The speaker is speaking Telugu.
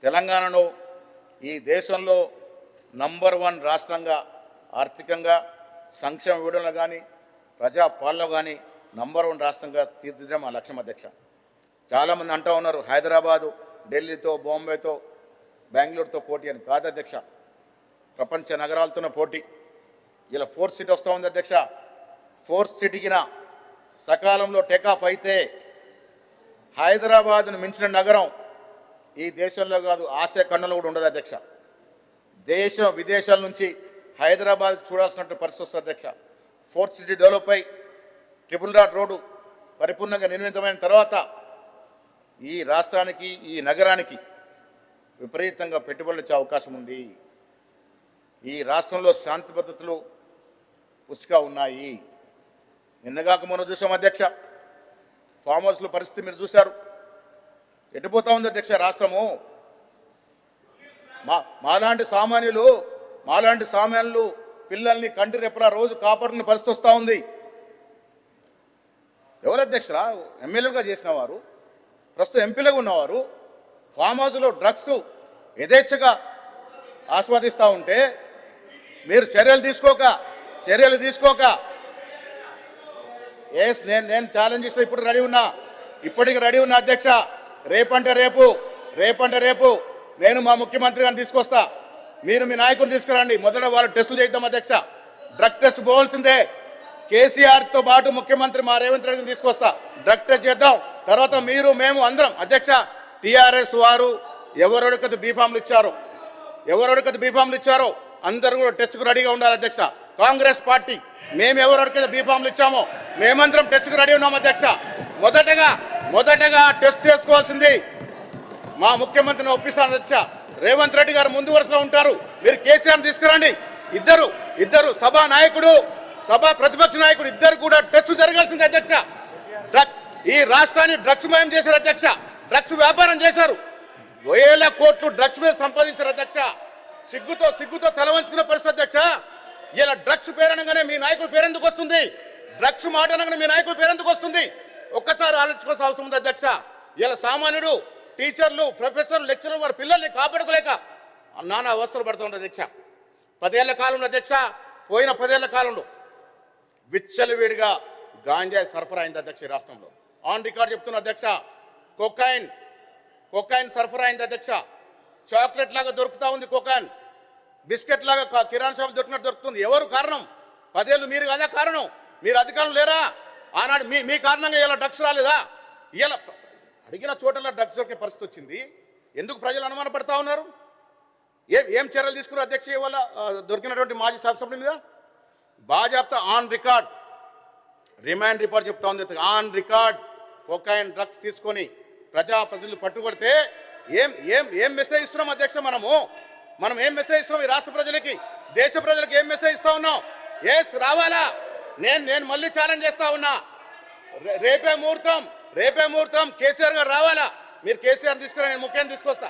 తెలంగాణను ఈ దేశంలో నంబర్ 1 రాష్ట్రంగా ఆర్థికంగా సంక్షేమ విడుదల కానీ ప్రజాపాలన కానీ నంబర్ 1 రాష్ట్రంగా తీర్చిదిద్దడం మా లక్ష్యం అధ్యక్ష. చాలామంది అంటూ ఉన్నారు హైదరాబాదు ఢిల్లీతో బాంబేతో బెంగళూరుతో పోటీ అని. కాదు అధ్యక్ష, ప్రపంచ నగరాలతోనే పోటీ. ఇలా 4th సిటీ వస్తూ ఉంది అధ్యక్ష. 4th సిటీకి సకాలంలో టేకాఫ్ అయితే హైదరాబాద్ను మించిన నగరం ఈ దేశంలో కాదు, ఆసియా ఖండంలో కూడా ఉండదు అధ్యక్ష. దేశం విదేశాల నుంచి హైదరాబాద్ చూడాల్సినట్టు పరిస్థితి వస్తుంది అధ్యక్ష. 4th సిటీ డెవలప్ అయి ట్రిపుల్ రాడ్ రోడ్డు పరిపూర్ణంగా నిర్మితమైన తర్వాత ఈ రాష్ట్రానికి ఈ నగరానికి విపరీతంగా పెట్టుబడులు వచ్చే అవకాశం ఉంది. ఈ రాష్ట్రంలో శాంతి భద్రతలు పుష్కగా ఉన్నాయి. నిన్నగాక మొన్న చూసాం అధ్యక్ష, ఫామ్ హౌస్ల పరిస్థితి మీరు చూశారు. ఎటుపోతా ఉంది అధ్యక్ష రాష్ట్రము. మాలాంటి సామాన్యులు పిల్లల్ని కంటి రెప్పలా రోజు కాపాడుకునే పరిస్థితి వస్తూ ఉంది. ఎవరు అధ్యక్షరా? ఎమ్మెల్యేలుగా చేసిన వారు, ప్రస్తుతం ఎంపీలుగా ఉన్నవారు ఫామ్ హౌస్లో డ్రగ్స్ యథేచ్ఛగా ఆస్వాదిస్తూ ఉంటే మీరు చర్యలు తీసుకోక ఎస్ నేను ఛాలెంజ్ చేసిన ఇప్పటికి రెడీ ఉన్నా అధ్యక్ష. రేపంటే రేపు నేను మా ముఖ్యమంత్రి గారిని తీసుకొస్తా, మీరు మీ నాయకుని తీసుకురండి. మొదట వాళ్ళు టెస్టులు చేద్దాం అధ్యక్ష. డ్రగ్ టెస్ట్ పోవాల్సిందే. కేసీఆర్తో పాటు ముఖ్యమంత్రి మా రేవంత్ రెడ్డిని తీసుకొస్తా, డ్రగ్ టెస్ట్ చేద్దాం. తర్వాత మీరు మేము అందరం అధ్యక్ష. టీఆర్ఎస్ వారు ఎవరెవరికైతే బీఫామ్లు ఇచ్చారో అందరూ కూడా టెస్ట్కు రెడీగా ఉండాలి అధ్యక్ష. కాంగ్రెస్ పార్టీ మేము ఎవరెవరికైతే బీఫామ్లు ఇచ్చామో మేమందరం టెస్ట్కు రెడీ ఉన్నాం అధ్యక్ష. మొదటగా టెస్ట్ చేసుకోవాల్సింది మా ముఖ్యమంత్రిని ఒప్పిస్తాను అధ్యక్ష. రేవంత్ రెడ్డి గారు ముందు వరుసలో ఉంటారు, మీరు కేసీఆర్ని తీసుకురండి. ఇద్దరు సభా నాయకుడు, సభా ప్రతిపక్ష నాయకుడు ఇద్దరు కూడా టెస్ట్ జరగాల్సింది అధ్యక్ష. ఈ రాష్ట్రాన్ని డ్రగ్స్ మయం చేశారు అధ్యక్ష. డ్రగ్స్ వ్యాపారం చేశారు, వేల కోట్లు డ్రగ్స్ మీద సంపాదించారు అధ్యక్ష. సిగ్గుతో తల వంచుకునే పరిస్థితి అధ్యక్ష. ఇలా డ్రగ్స్ పేరనగానే మీ నాయకుడు పేరెందుకు వస్తుంది? డ్రగ్స్ మాట అనగానే మీ నాయకుడు పేరెందుకు వస్తుంది? ఒక్కసారి ఆలోచించుకోవాల్సిన అవసరం ఉంది అధ్యక్ష. ఇలా సామాన్యుడు, టీచర్లు, ప్రొఫెసర్లు, లెక్చరర్లు వారి పిల్లల్ని కాపాడుకోలేక నానా అవస్థలు పడుతుంది అధ్యక్ష. 10 ఏళ్ల కాలంలో అధ్యక్ష, పోయిన 10 ఏళ్ల కాలంలో విచ్చలవిడిగా గాంజాయి సరఫరా అయింది అధ్యక్ష. ఈ రాష్ట్రంలో ఆన్ రికార్డ్ చెప్తున్న అధ్యక్ష. కొకైన్ సరఫరా అయింది అధ్యక్ష. చాక్లెట్ లాగా దొరుకుతా ఉంది కొకైన్, బిస్కెట్ లాగా కిరాణా షాప్ దొరికినట్టు దొరుకుతుంది. ఎవరు కారణం? 10 ఏళ్ళు మీరు కదా కారణం. మీరు అధికారం లేరా? ఆనాడు మీ కారణంగా ఇలా డ్రగ్స్ రాలేదా? ఇలా అడిగిన చోటలా డ్రగ్స్ దొరికే పరిస్థితి వచ్చింది. ఎందుకు ప్రజలు అనుమానపడతా ఉన్నారు? ఏం చర్యలు తీసుకున్నారు అధ్యక్ష? ఇవాళ దొరికినటువంటి మాజీ శాసనసభ్యుల మీద బాజాప్తా ఆన్ రికార్డ్ రిమాండ్ రిపోర్ట్ చెప్తా ఉంది. ఆన్ రికార్డ్ కొకైన్ డ్రగ్స్ తీసుకొని ప్రజాప్రతినిధులు పట్టుకొడితే ఏం మెసేజ్ ఇస్తున్నాం అధ్యక్ష? మనం ఏం మెసేజ్ ఇస్తున్నాం ఈ రాష్ట్ర ప్రజలకి, దేశ ప్రజలకి ఏం మెసేజ్ ఇస్తా ఉన్నాం? రావాలా? నేను మళ్ళీ ఛాలెంజ్ చేస్తా ఉన్నా. రేపే ముహూర్తం కేసీఆర్ గారు రావాలా? మీరు కేసీఆర్ తీసుకురా, నేను ముఖ్యాన్ని తీసుకొస్తా.